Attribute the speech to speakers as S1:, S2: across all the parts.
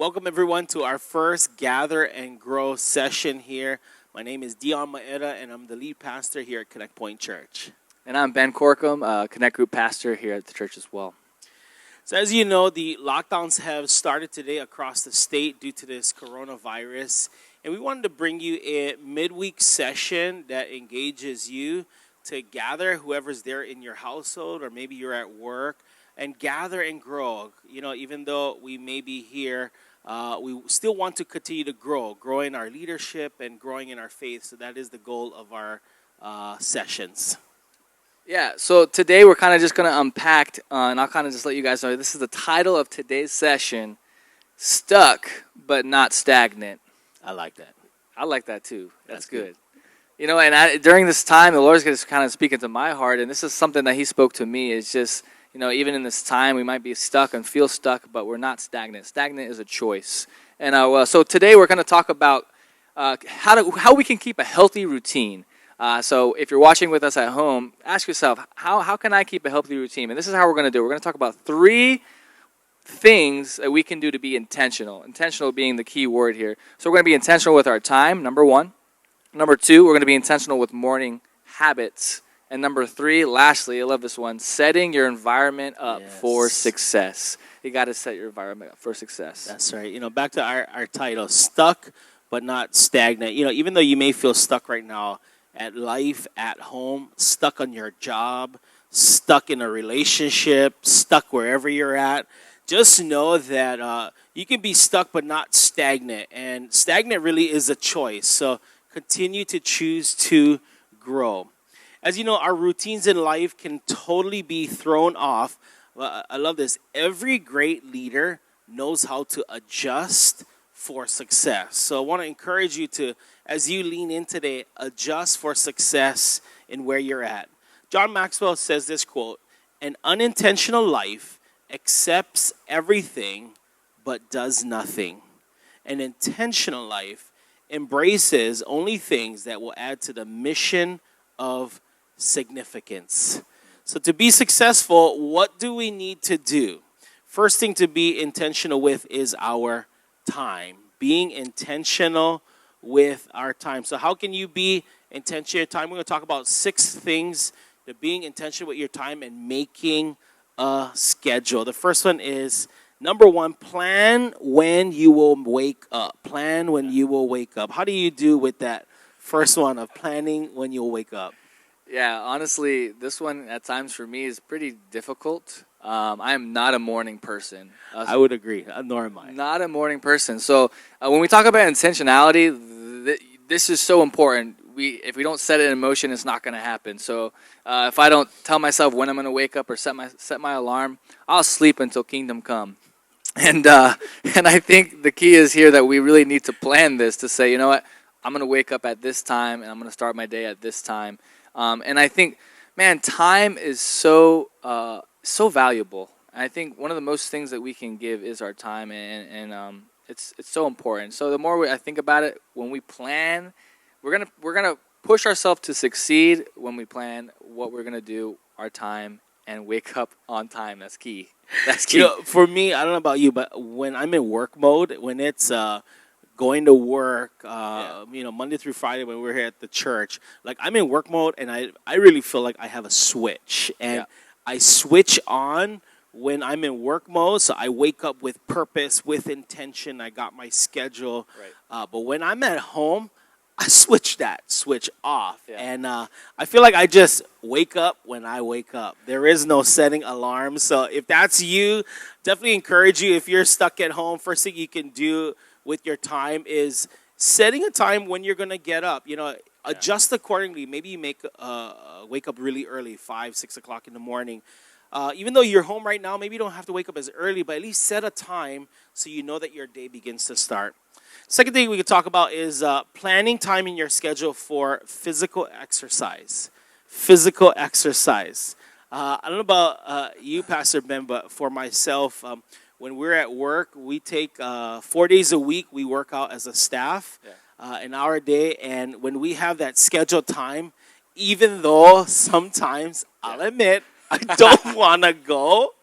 S1: Welcome everyone to our first Gather and Grow session here. My name is Dion Maeda and I'm the lead pastor here at Connect Point Church.
S2: And I'm Ben Corkum, Connect Group pastor here at the church as well.
S1: So as you know, the lockdowns have started today across the state due to this coronavirus. And we wanted to bring you a midweek session that engages you to gather, whoever's there in your household or maybe you're at work, and gather and grow. You know, even though we may be here, we still want to continue to grow in our leadership and growing in our faith. So that is the goal of our sessions.
S2: Yeah, so today we're kind of just going to unpack, and I'll kind of just let you guys know, this is the title of today's session, Stuck But Not Stagnant.
S1: I like that.
S2: I like that too. That's good. You know, and during this time, the Lord's going to kind of speak into my heart, and this is something that He spoke to me. It's just, you know, even in this time, we might be stuck and feel stuck, but we're not stagnant. Stagnant is a choice. And so today we're going to talk about how we can keep a healthy routine. So if you're watching with us at home, ask yourself, how can I keep a healthy routine? And this is how we're going to do it. We're going to talk about 3 things that we can do to be intentional. Intentional being the key word here. So we're going to be intentional with our time, number 1. Number 2, we're going to be intentional with morning habits. And number 3, lastly, I love this one, setting your environment up for success. You got to set your environment up for success.
S1: That's right. You know, back to our title, Stuck But Not Stagnant. You know, even though you may feel stuck right now at life, at home, stuck on your job, stuck in a relationship, stuck wherever you're at, just know that you can be stuck but not stagnant. And stagnant really is a choice. So continue to choose to grow. As you know, our routines in life can totally be thrown off. I love this. Every great leader knows how to adjust for success. So I want to encourage you to, as you lean in today, adjust for success in where you're at. John Maxwell says this quote, "An unintentional life accepts everything but does nothing. An intentional life embraces only things that will add to the mission of significance." So to be successful, what do we need to do? First thing to be intentional with is our time. Being intentional with our time. So how can you be intentional with your time? We're going to talk about 6 things to being intentional with your time and making a schedule. The first one is, number 1, plan when you will wake up. Plan when you will wake up. How do you do with that first one of planning when you'll wake up?
S2: Yeah, honestly, this one at times for me is pretty difficult. I am not a morning person.
S1: I would agree. Nor am I.
S2: Not a morning person. So when we talk about intentionality, this is so important. If we don't set it in motion, it's not going to happen. So if I don't tell myself when I'm going to wake up or set my alarm, I'll sleep until kingdom come. And I think the key is here that we really need to plan this to say, you know what, I'm going to wake up at this time and I'm going to start my day at this time. And I think, man, time is so valuable. And I think one of the most things that we can give is our time, and it's so important. So the more I think about it, when we plan, we're gonna push ourselves to succeed when we plan what we're gonna do, our time, and wake up on time. That's key. That's key.
S1: You know, for me, I don't know about you, but when I'm in work mode, when it's going to work, you know, Monday through Friday when we're here at the church, like I'm in work mode, and I really feel like I have a switch, and I switch on when I'm in work mode, so I wake up with purpose, with intention. I got my schedule, right. But when I'm at home, I switch off, and I feel like I just wake up when I wake up. There is no setting alarms, so if that's you, definitely encourage you. If you're stuck at home, first thing you can do with your time is setting a time when you're going to get up. You know, adjust accordingly. Maybe you wake up really early, 5, 6 o'clock in the morning. Even though you're home right now, maybe you don't have to wake up as early, but at least set a time so you know that your day begins to start. Second thing we could talk about is planning time in your schedule for physical exercise. Physical exercise. I don't know about you, Pastor Ben, but for myself, when we're at work, we take 4 days a week, we work out as a staff, an hour a day. And when we have that scheduled time, even though sometimes, I'll admit, I don't want to go,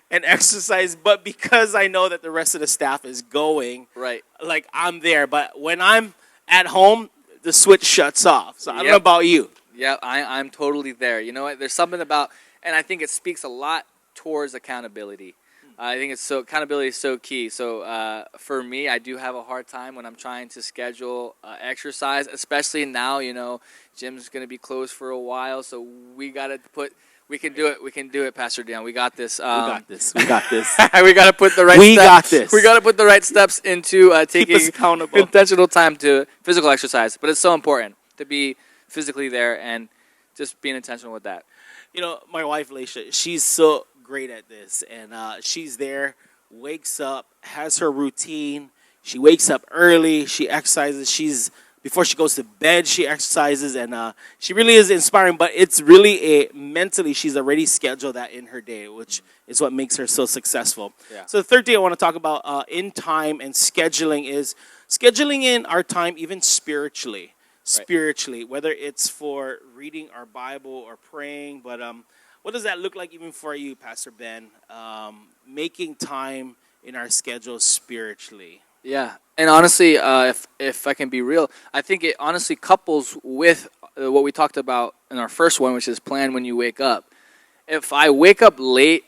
S1: and exercise, but because I know that the rest of the staff is going,
S2: Right.
S1: like I'm there. But when I'm at home, the switch shuts off. So I don't know
S2: Yep.
S1: about you.
S2: Yeah, I'm totally there. You know what? There's something about, and I think it speaks a lot towards accountability. I think accountability is so key. So for me, I do have a hard time when I'm trying to schedule exercise, especially now. Gym's going to be closed for a while, so we got to put. We can do it. We can do it, Pastor Dion. We got this.
S1: We got this. We got this.
S2: We got to put the right.
S1: We
S2: steps.
S1: got this.
S2: We got to put the right steps into taking
S1: us accountable.
S2: intentional time to physical exercise. But it's so important to be physically there and just being intentional with that.
S1: My wife, Laisha, she's so great at this. And she's there, wakes up, has her routine. She wakes up early. She exercises. Before she goes to bed, she exercises. And she really is inspiring. But it's really mentally, she's already scheduled that in her day, which is what makes her so successful.
S2: Yeah.
S1: So the third thing I want to talk about in time and scheduling is scheduling in our time even spiritually. Spiritually, whether it's for reading our Bible or praying. But what does that look like even for you, Pastor Ben? Making time in our schedule spiritually.
S2: Yeah, and honestly, if I can be real, I think it honestly couples with what we talked about in our first one, which is plan when you wake up. If I wake up late,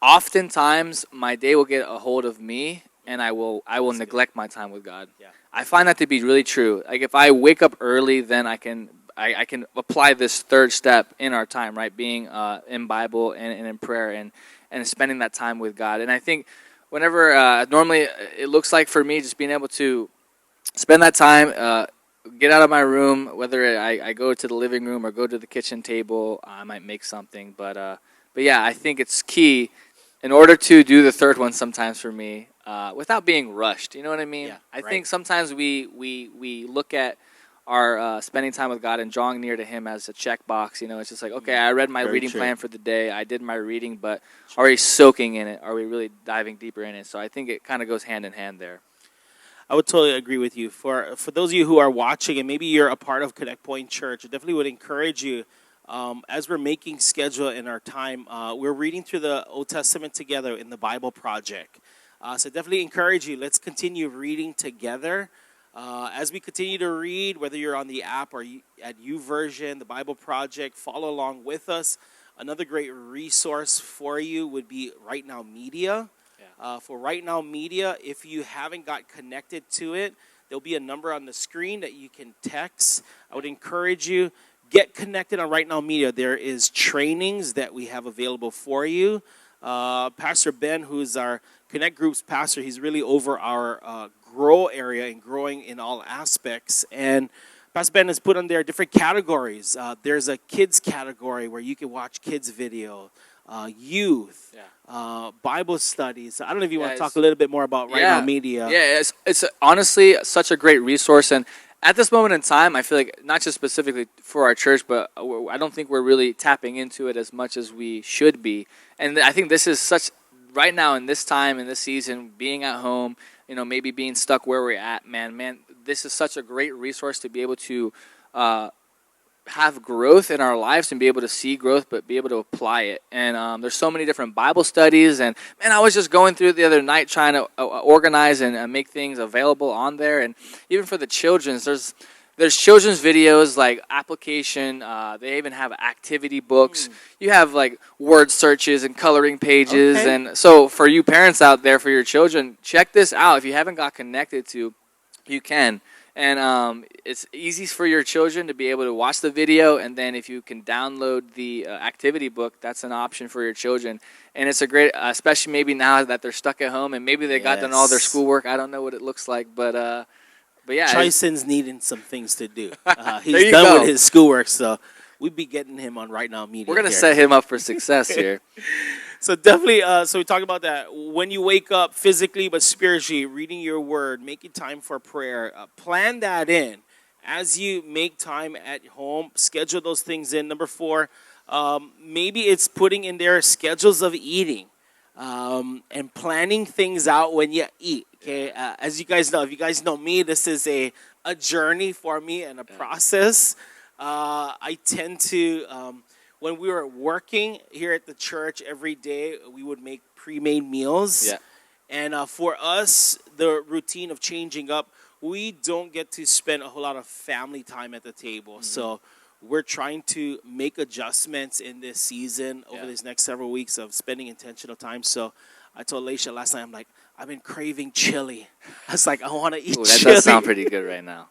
S2: oftentimes my day will get a hold of me, and I will neglect my time with God.
S1: Yeah.
S2: I find that to be really true. Like if I wake up early, then I can apply this third step in our time, right? Being in Bible and in prayer and spending that time with God. And I think whenever normally it looks like for me just being able to spend that time, get out of my room, whether I go to the living room or go to the kitchen table, I might make something. But yeah, I think it's key in order to do the third one sometimes for me. Without being rushed, you know what I mean?
S1: Yeah,
S2: I think sometimes we look at our spending time with God and drawing near to Him as a checkbox. It's just like, okay, I read my reading plan for the day, I did my reading, but are we soaking in it? Are we really diving deeper in it? So I think it kind of goes hand in hand there.
S1: I would totally agree with you. For those of you who are watching and maybe you're a part of Connect Point Church, I definitely would encourage you as we're making schedule in our time. We're reading through the Old Testament together in the Bible Project. So definitely encourage you. Let's continue reading together. As we continue to read, whether you're on the app or at YouVersion, the Bible Project, follow along with us. Another great resource for you would be Right Now Media. Yeah. For Right Now Media, if you haven't got connected to it, there'll be a number on the screen that you can text. I would encourage you, get connected on Right Now Media. There is trainings that we have available for you. Pastor Ben, who's our Connect Group's pastor, he's really over our grow area and growing in all aspects. And Pastor Ben has put on there different categories. There's a kids category where you can watch kids video, youth, Bible studies. I don't know if you want to talk a little bit more about Right Now Media.
S2: Yeah, it's honestly such a great resource. And at this moment in time, I feel like not just specifically for our church, but I don't think we're really tapping into it as much as we should be. And I think this is such, right now in this time, in this season, being at home, maybe being stuck where we're at, man, this is such a great resource to be able to have growth in our lives and be able to see growth, but be able to apply it. And there's so many different Bible studies. And, man, I was just going through it the other night trying to organize and make things available on there. And even for the children's, there's children's videos like application. They even have activity books. You have like word searches and coloring pages. Okay. And so for you parents out there, for your children, check this out. If you haven't got connected to, you can. And it's easy for your children to be able to watch the video. And then if you can download the activity book, that's an option for your children. And it's a great, especially maybe now that they're stuck at home and maybe they got done all their schoolwork. I don't know what it looks like, but yeah.
S1: Tryson's needing some things to do. He's done with his schoolwork, so we'd be getting him on Right Now Media.
S2: We're going to set him up for success here.
S1: So definitely, so we talked about that. When you wake up physically but spiritually, reading your word, making time for prayer, plan that in. As you make time at home, schedule those things in. Number 4, maybe it's putting in there schedules of eating and planning things out when you eat. Okay, as you guys know, if you guys know me, this is a journey for me and a process. I tend to, when we were working here at the church every day, we would make pre-made meals.
S2: Yeah.
S1: And for us, the routine of changing up, we don't get to spend a whole lot of family time at the table.
S2: Mm-hmm.
S1: So we're trying to make adjustments in this season over these next several weeks of spending intentional time. So I told Laisha last night, I'm like, I've been craving chili. I was like, I want to eat
S2: Ooh,
S1: chili.
S2: that does sound pretty good right now.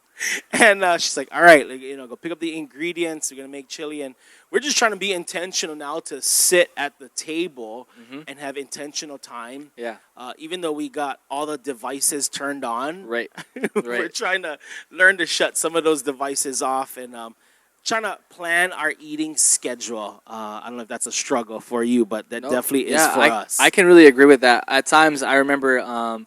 S1: And she's like, all right, go pick up the ingredients. We're going to make chili. And we're just trying to be intentional now to sit at the table and have intentional time.
S2: Yeah.
S1: Even though we got all the devices turned on.
S2: Right.
S1: We're trying to learn to shut some of those devices off and trying to plan our eating schedule. I don't know if that's a struggle for you, but that definitely is for us.
S2: I can really agree with that. At times, I remember,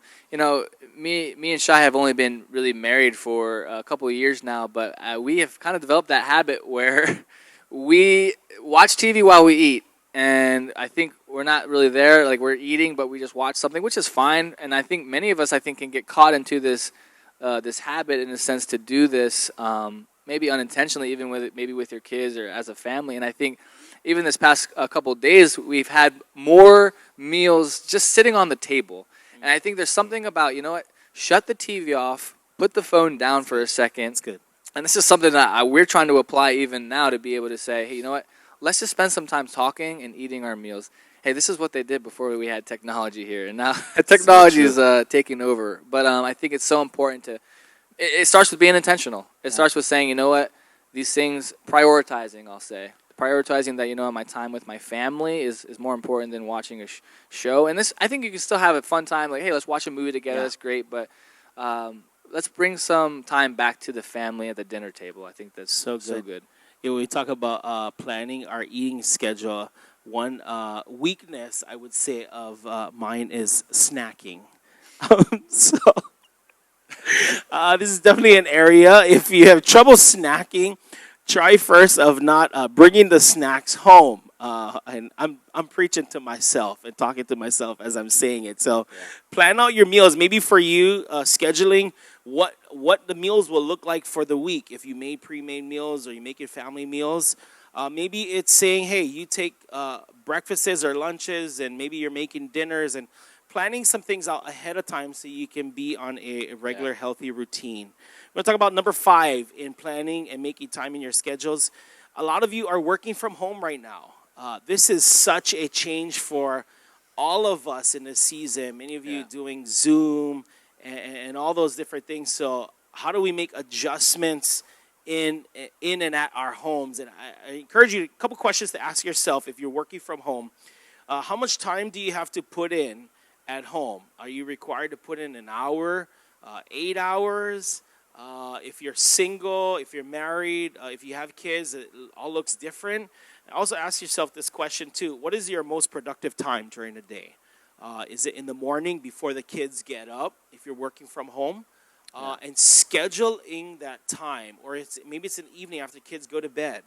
S2: me and Shai have only been really married for a couple of years now, but we have kind of developed that habit where we watch TV while we eat. And I think we're not really there, like we're eating, but we just watch something, which is fine. And I think many of us, can get caught into this habit in a sense to do this, maybe unintentionally, even with your kids or as a family. And I think even this past couple of days, we've had more meals just sitting on the table. And I think there's something about, shut the TV off, put the phone down for a second.
S1: It's good.
S2: And this is something that we're trying to apply even now to be able to say, hey, you know what? Let's just spend some time talking and eating our meals. Hey, this is what they did before we had technology here. And now technology is taking over. But I think it's so important it starts with being intentional. It starts with saying, you know what? These things, prioritizing, I'll say. Prioritizing that, my time with my family is more important than watching a show. And this, I think you can still have a fun time. Like, hey, let's watch a movie together. Yeah. That's great. But let's bring some time back to the family at the dinner table. I think that's so good.
S1: Yeah, when we talk about planning our eating schedule, one weakness, I would say, of mine is snacking. This is definitely an area. If you have trouble snacking, try first of not bringing the snacks home. And I'm preaching to myself and talking to myself as I'm saying it. So plan out your meals. Maybe for you, scheduling what the meals will look like for the week. If you made pre-made meals or you make your family meals, maybe it's saying, hey, you take breakfasts or lunches, and maybe you're making dinners, and planning some things out ahead of time so you can be on a regular, healthy routine. We're going to talk about number 5 in planning and making time in your schedules. A lot of you are working from home right now. This is such a change for all of us in this season. Many of you doing Zoom and all those different things. So how do we make adjustments in and at our homes? And I encourage you, a couple questions to ask yourself if you're working from home. How much time do you have to put in at home? Are you required to put in an hour, 8 hours? If you're single, if you're married, if you have kids, it all looks different. Also ask yourself this question too. What is your most productive time during the day? Is it in the morning before the kids get up if you're working from home? And scheduling that time. Or maybe it's an evening after kids go to bed.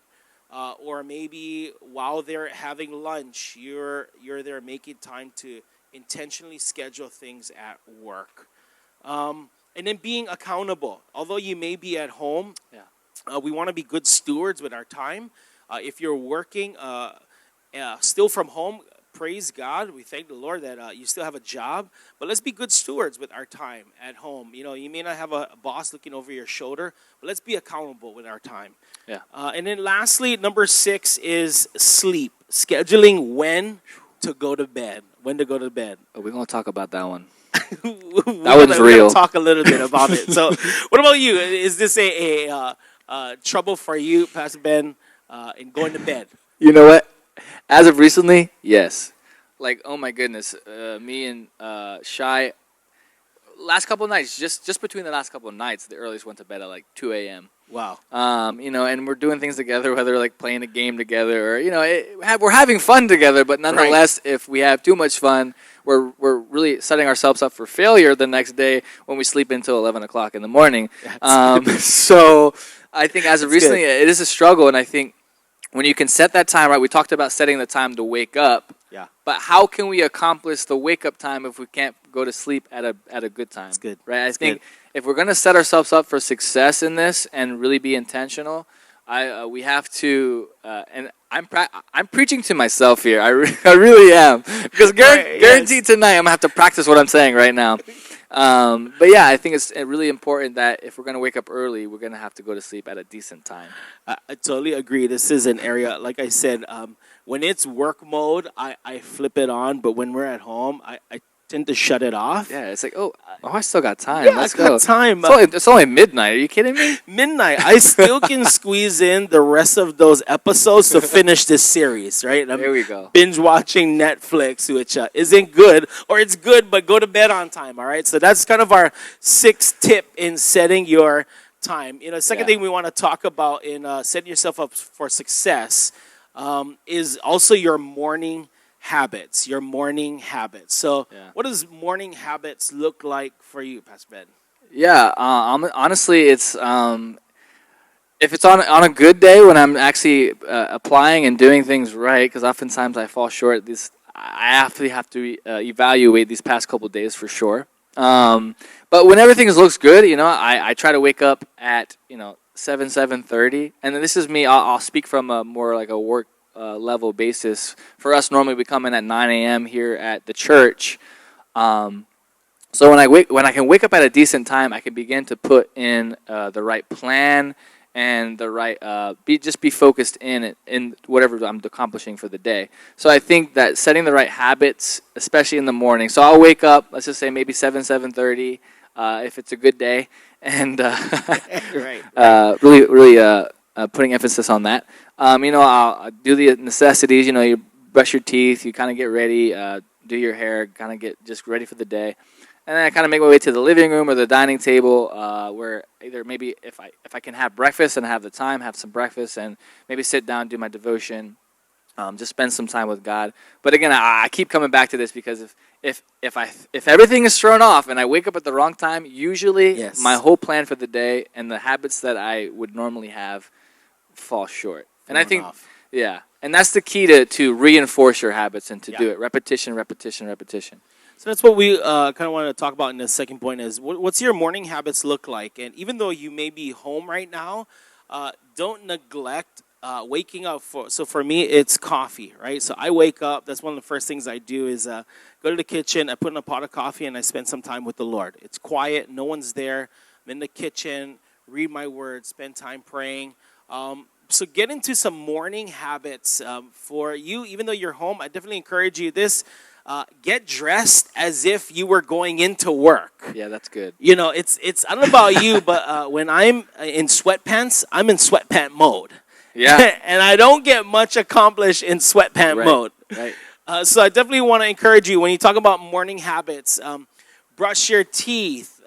S1: Or maybe while they're having lunch, you're there making time to intentionally schedule things at work. And then being accountable. Although you may be at home, we want to be good stewards with our time. If you're working still from home, praise God. We thank the Lord that you still have a job. But let's be good stewards with our time at home. You may not have a boss looking over your shoulder, but let's be accountable with our time.
S2: Yeah.
S1: And then lastly, number 6 is sleep. Scheduling when to go to bed. When to go to bed.
S2: Oh, we're going to talk about that one.
S1: That
S2: one's real.
S1: We're going to talk a little bit about it. So what about you? Is this a trouble for you, Pastor Ben, in going to bed?
S2: You know what? As of recently, yes. Like, oh my goodness, me and Shai, last couple of nights, just between the last couple of nights, the earliest went to bed at like 2 a.m.
S1: Wow.
S2: And we're doing things together, whether like playing a game together or, we're having fun together, but nonetheless, if we have too much fun, we're really setting ourselves up for failure the next day when we sleep until 11 o'clock in the morning. So I think as of recently, it is a struggle, and I think when you can set that time, right, we talked about setting the time to wake up.
S1: Yeah.
S2: But how can we accomplish the wake-up time if we can't go to sleep at a good time?
S1: That's good.
S2: Right? I think if we're going to set ourselves up for success in this and really be intentional, we have to, and I'm preaching to myself here. I really am, because guaranteed tonight I'm gonna have to practice what I'm saying right now. But yeah, I think it's really important that if we're gonna wake up early, we're gonna have to go to sleep at a decent time.
S1: I totally agree. This is an area, like I said, when it's work mode, I flip it on, but when we're at home, I tend to shut it off.
S2: Yeah, it's like, I still got time.
S1: Yeah,
S2: Let's
S1: I got
S2: go.
S1: time.
S2: It's only midnight. Are you kidding me?
S1: Midnight. I still can squeeze in the rest of those episodes to finish this series, right?
S2: There we go.
S1: Binge watching Netflix, which isn't good, or it's good, but go to bed on time, all right? So that's kind of our sixth tip in setting your time. The second thing we want to talk about in setting yourself up for success is also your morning habits. So what does morning habits look like for you, Pastor Ben?
S2: Yeah, honestly, it's if it's on a good day when I'm actually applying and doing things right, because oftentimes I fall short. I have to evaluate these past couple of days for sure. But when everything looks good, I try to wake up at 7:30, and this is me. I'll speak from a more like a work level basis. For us, normally we come in at 9 a.m. here at the church. So when I can wake up at a decent time, I can begin to put in the right plan and the right be focused in whatever I'm accomplishing for the day. So I think that setting the right habits, especially in the morning. So I'll wake up, let's just say maybe 7:30, if it's a good day, and really putting emphasis on that. I'll do the necessities. You brush your teeth, you kind of get ready, do your hair, kind of get just ready for the day. And then I kind of make my way to the living room or the dining table, where either maybe if I can have breakfast and I have the time, have some breakfast, and maybe sit down, do my devotion, just spend some time with God. But again, I keep coming back to this, because if everything is thrown off and I wake up at the wrong time, usually my whole plan for the day and the habits that I would normally have fall short. And I think, and that's the key to reinforce your habits and to do it. Repetition.
S1: So that's what we kind of want to talk about in the second point is, what's your morning habits look like? And even though you may be home right now, don't neglect waking up. So for me, it's coffee, right? So I wake up. That's one of the first things I do is go to the kitchen. I put in a pot of coffee and I spend some time with the Lord. It's quiet. No one's there. I'm in the kitchen, read my word, spend time praying. So get into some morning habits for you. Even though you're home, I definitely encourage you this. Get dressed as if you were going into work.
S2: Yeah, that's good.
S1: It's I don't know about you, but when I'm in sweatpants, I'm in sweatpant mode.
S2: Yeah.
S1: And I don't get much accomplished in sweatpant mode.
S2: Right.
S1: So I definitely want to encourage you when you talk about morning habits, brush your teeth,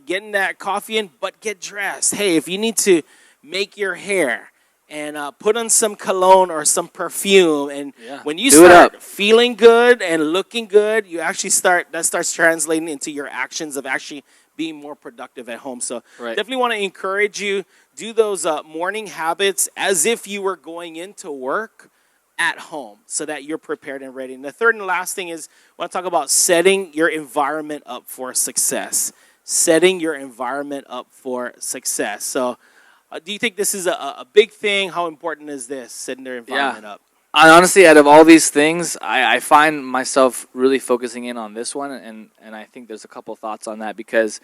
S1: getting that coffee in, but get dressed. Hey, if you need to make your hair and put on some cologne or some perfume, and when you start feeling good and looking good, you actually starts translating into your actions of actually being more productive at home. So definitely want to encourage you, do those morning habits as if you were going into work at home, so that you're prepared and ready. And the third and last thing is, I want to talk about setting your environment up for success. Setting your environment up for success. So do you think this is a big thing? How important is this, setting their environment up?
S2: Honestly, out of all these things, I find myself really focusing in on this one, and I think there's a couple thoughts on that, because,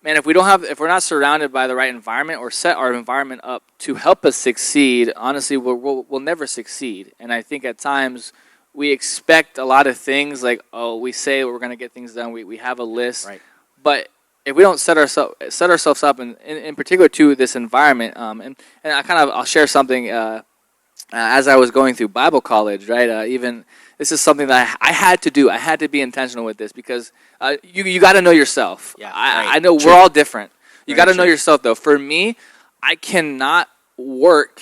S2: man, if we're not surrounded by the right environment or set our environment up to help us succeed, honestly, we'll never succeed. And I think at times we expect a lot of things, like, we say we're going to get things done, we have a list, but if we don't set ourselves up, in particular to this environment, and I'll share something. As I was going through Bible college, right? Even this is something that I had to do. I had to be intentional with this, because you got to know yourself. Yeah, I know we're all different. You got to know yourself, though. For me, I cannot work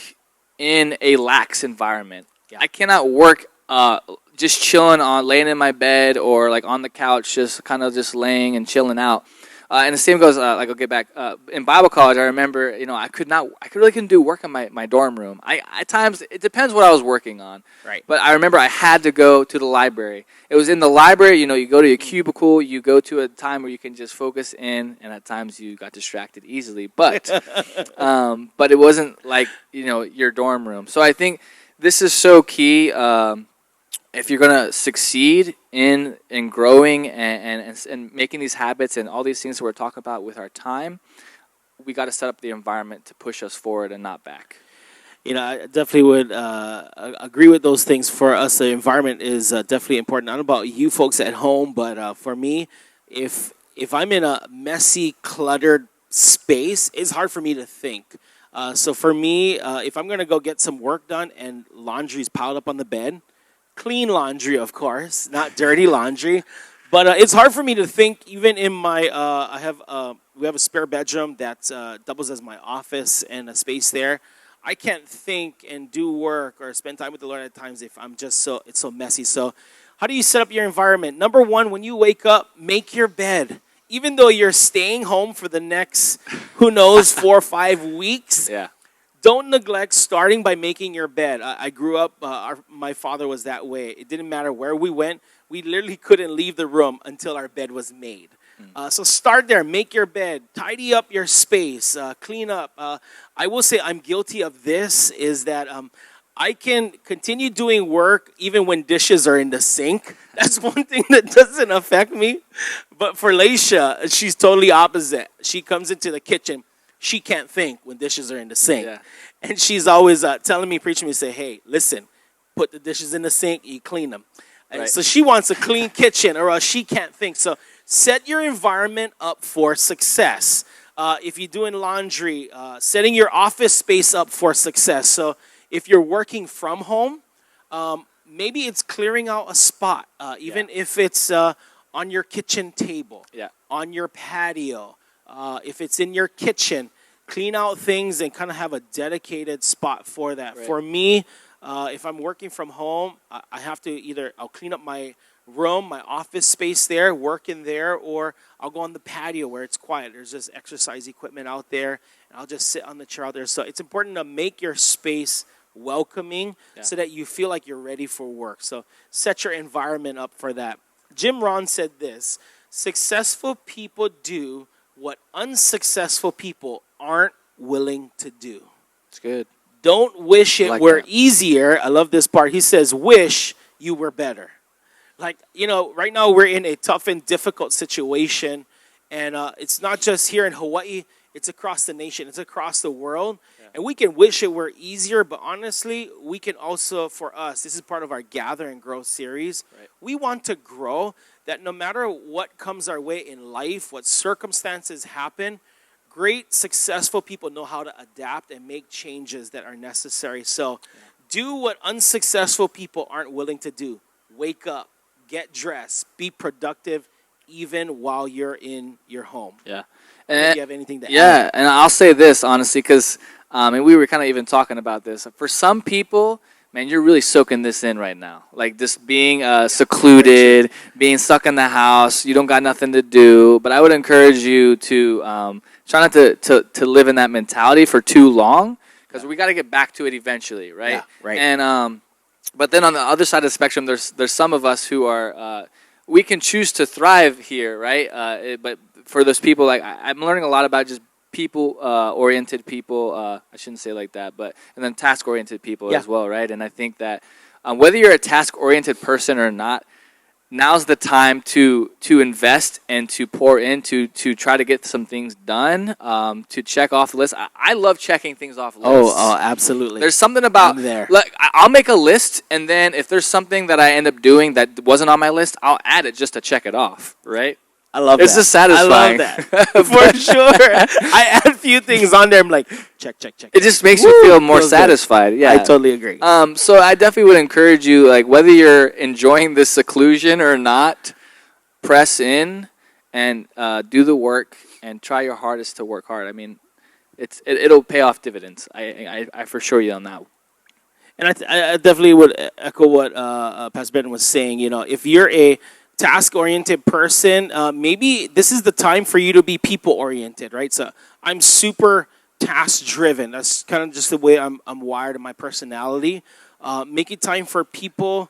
S2: in a lax environment. Yeah. I cannot work just laying in my bed, or like on the couch, just kind of just laying and chilling out. And the same goes, like, I'll get back, in Bible college, I remember, I really couldn't do work in my dorm room. At times, it depends what I was working on.
S1: Right.
S2: But I remember I had to go to the library. It was in the library, you go to your cubicle, you go to a time where you can just focus in, and at times you got distracted easily. But, but it wasn't like, your dorm room. So I think this is so key. If you're going to succeed in growing and making these habits and all these things that we're talking about with our time, we got to set up the environment to push us forward and not back.
S1: I definitely would agree with those things. For us, the environment is definitely important. Not about you folks at home, but for me, if I'm in a messy, cluttered space, it's hard for me to think. So for me, if I'm going to go get some work done and laundry's piled up on the bed, clean laundry, of course, not dirty laundry. But it's hard for me to think, even in my, we have a spare bedroom that doubles as my office and a space there. I can't think and do work or spend time with the Lord at times if it's so messy. So how do you set up your environment? Number one, when you wake up, make your bed. Even though you're staying home for the next, 4 or 5 weeks.
S2: Yeah.
S1: Don't neglect starting by making your bed. I grew up, my father was that way. It didn't matter where we went. We literally couldn't leave the room until our bed was made. So start there. Make your bed. Tidy up your space. Clean up. I will say I'm guilty of this, is that I can continue doing work even when dishes are in the sink. That's one thing that doesn't affect me. But for Laisha, she's totally opposite. She comes into the kitchen. She can't think when dishes are in the sink. Yeah. And she's always telling me, preaching me, say, hey, listen, put the dishes in the sink, you clean them. Right. So she wants a clean kitchen or else she can't think. So set your environment up for success. If you're doing laundry, setting your office space up for success. So if you're working from home, maybe it's clearing out a spot, even if it's on your kitchen table, on your patio. If it's in your kitchen, clean out things and kind of have a dedicated spot for that. Right. For me, if I'm working from home, I have to I'll clean up my room, my office space there, work in there, or I'll go on the patio where it's quiet. There's just exercise equipment out there, and I'll just sit on the chair out there. So it's important to make your space welcoming so that you feel like you're ready for work. So set your environment up for that. Jim Rohn said this: successful people do what unsuccessful people aren't willing to do.
S2: It's good.
S1: Don't wish it were easier. I love this part. He says, wish you were better. Like, right now we're in a tough and difficult situation. And it's not just here in Hawaii. It's across the nation. It's across the world. Yeah. And we can wish it were easier. But honestly, we can also, for us, this is part of our Gather and Grow series. Right. We want to grow, that no matter what comes our way in life, what circumstances happen, great, successful people know how to adapt and make changes that are necessary. So do what unsuccessful people aren't willing to do. Wake up, get dressed, be productive, even while you're in your home.
S2: Yeah.
S1: And you have anything to add?
S2: Yeah, and I'll say this, honestly, because and we were kind of even talking about this. For some people, man, you're really soaking this in right now. Like just being secluded, being stuck in the house, you don't got nothing to do. But I would encourage you to try not to live in that mentality for too long, because we got to get back to it eventually, right?
S1: Yeah, right.
S2: And but then on the other side of the spectrum, there's some of us who are we can choose to thrive here, right? But for those people, like I'm learning a lot about just people-oriented people. I shouldn't say like that, and then task-oriented people as well, right? And I think that whether you're a task-oriented person or not, now's the time to invest and to pour in to try to get some things done, to check off the list. I love checking things off lists.
S1: Oh, absolutely.
S2: There's something about
S1: there.
S2: Like I'll make a list, and then if there's something that I end up doing that wasn't on my list, I'll add it just to check it off, right?
S1: I love
S2: it's
S1: that.
S2: It's just satisfying.
S1: I love that. For sure. I add a few things on there. I'm like, check.
S2: It just makes you feel more satisfied. Good. Yeah,
S1: I totally agree.
S2: So I definitely would encourage you, like whether you're enjoying this seclusion or not, press in and do the work and try your hardest to work hard. I mean, it'll pay off dividends. I for sure you on that.
S1: And I definitely would echo what Pastor Ben was saying. If you're a task-oriented person, maybe this is the time for you to be people-oriented, right? So I'm super task-driven. That's kind of just the way I'm wired in my personality. Making time for people,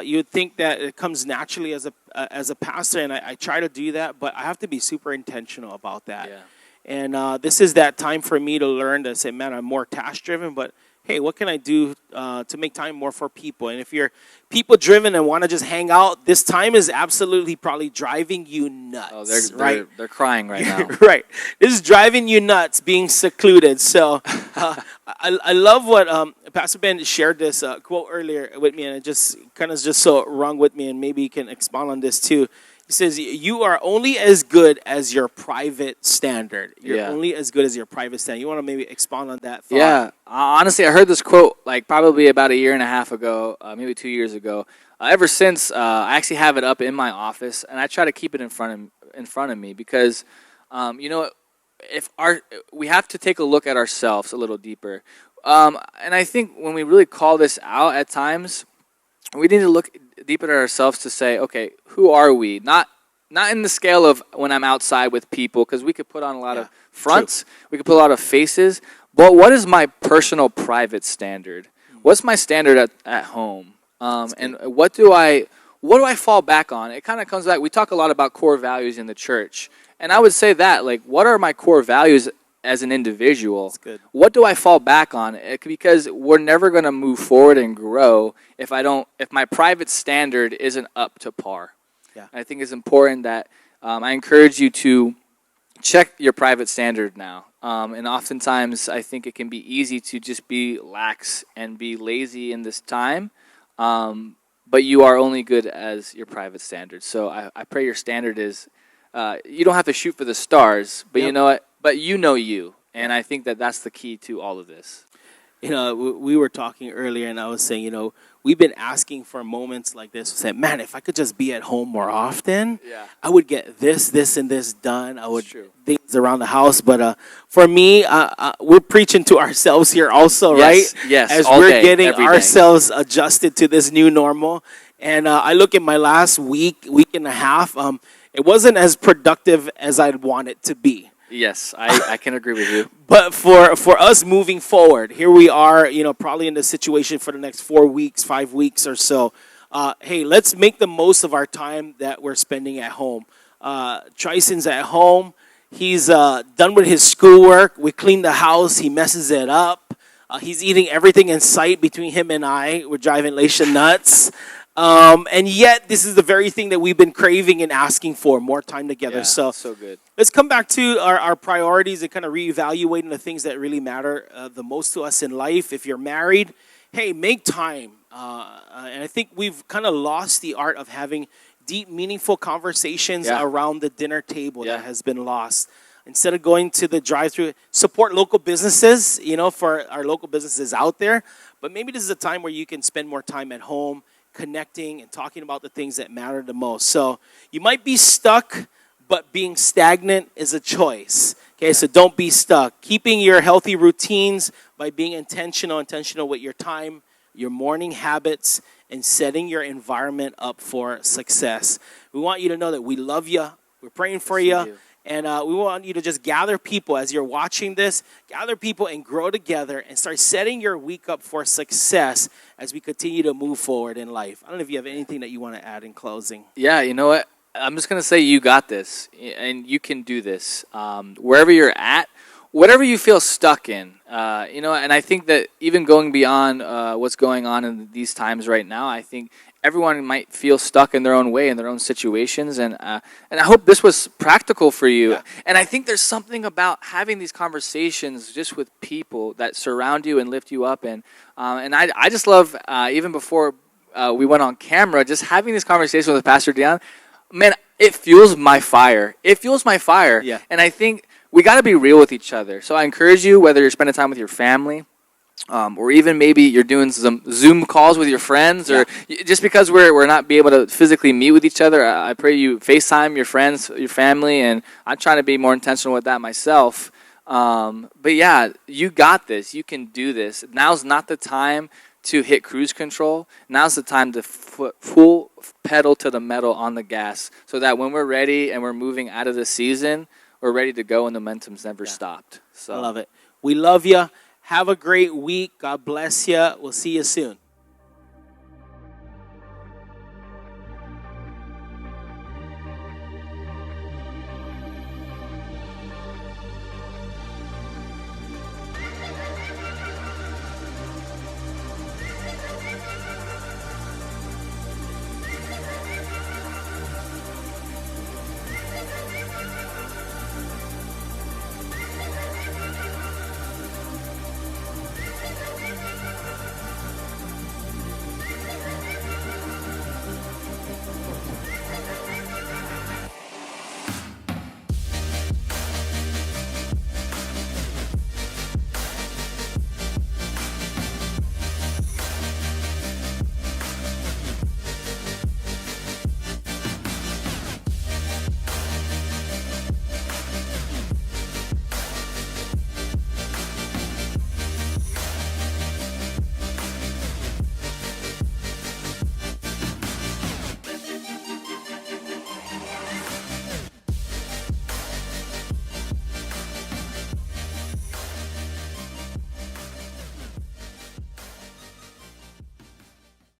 S1: you would think that it comes naturally as a pastor, and I try to do that, but I have to be super intentional about that.
S2: Yeah.
S1: And this is that time for me to learn to say, man, I'm more task-driven, but hey, what can I do to make time more for people? And if you're people-driven and want to just hang out, this time is absolutely probably driving you nuts.
S2: Oh,
S1: right?
S2: they're crying right now.
S1: Right. This is driving you nuts, being secluded. So I love what Pastor Ben shared this quote earlier with me, and it just kind of just so rung with me, and maybe you can expound on this too. He says, you are only as good as your private standard. You're only as good as your private standard. You want to maybe expound on that thought?
S2: Yeah. Honestly, I heard this quote like probably about a year and a half ago, maybe 2 years ago. Ever since, I actually have it up in my office, and I try to keep it in front of me because, we have to take a look at ourselves a little deeper. And I think when we really call this out at times, we need to look deeper at ourselves to say, okay, who are we? Not in the scale of when I'm outside with people, because we could put on a lot of fronts, we could put a lot of faces, but what is my personal private standard? What's my standard at home? And what do I fall back on? It kind of comes back. We talk a lot about core values in the church, and I would say that, like, what are my core values as an individual? What do I fall back on? Because we're never going to move forward and grow if my private standard isn't up to par. Yeah. I think it's important that I encourage you to check your private standard now. And oftentimes I think it can be easy to just be lax and be lazy in this time. But you are only good as your private standard. So I pray your standard is, you don't have to shoot for the stars, but you know what? But you know you, and I think that that's the key to all of this.
S1: We were talking earlier, and I was saying, we've been asking for moments like this. We said, man, if I could just be at home more often, I would get this, and this done. I would things around the house. But for me, we're preaching to ourselves here also, right?
S2: Yes,
S1: as
S2: all
S1: we're
S2: day,
S1: getting
S2: every
S1: ourselves adjusted to this new normal. And I look at my last week and a half. It wasn't as productive as I'd want it to be.
S2: Yes, I can agree with you.
S1: But for us moving forward, here we are, probably in this situation for the next 4 weeks, 5 weeks or so. Hey, let's make the most of our time that we're spending at home. Tryson's at home. He's done with his schoolwork. We clean the house. He messes it up. He's eating everything in sight between him and I. We're driving Laisha nuts. And yet, this is the very thing that we've been craving and asking for, more time together.
S2: Yeah, so good.
S1: Let's come back to our priorities and kind of reevaluating the things that really matter the most to us in life. If you're married, hey, make time. And I think we've kind of lost the art of having deep, meaningful conversations around the dinner table. That has been lost. Instead of going to the drive-thru, support local businesses, for our local businesses out there. But maybe this is a time where you can spend more time at home, connecting and talking about the things that matter the most. So you might be stuck, but being stagnant is a choice. Okay, so don't be stuck. Keeping your healthy routines by being intentional with your time, your morning habits, and setting your environment up for success. We want you to know that we love you. We're praying for you. And we want you to just gather people as you're watching this, gather people and grow together and start setting your week up for success as we continue to move forward in life. I don't know if you have anything that you want to add in closing.
S2: Yeah, you know what? I'm just going to say you got this and you can do this. Wherever you're at, whatever you feel stuck in, and I think that even going beyond what's going on in these times right now, I think everyone might feel stuck in their own way, in their own situations, and I hope this was practical for you. Yeah. And I think there's something about having these conversations just with people that surround you and lift you up, and I just love, even before we went on camera, just having this conversation with Pastor Dion, man, it fuels my fire. Yeah. And I think we got to be real with each other. So I encourage you, whether you're spending time with your family, or even maybe you're doing some Zoom calls with your friends, or just because we're not be able to physically meet with each other, I pray you FaceTime your friends, your family, and I'm trying to be more intentional with that myself. But yeah, you got this. You can do this. Now's not the time to hit cruise control, now's the time to full pedal to the metal on the gas, so that when we're ready and we're moving out of the season, we're ready to go and the momentum's never stopped. So
S1: I love it. We love you. Have a great week. God bless you. We'll see you soon.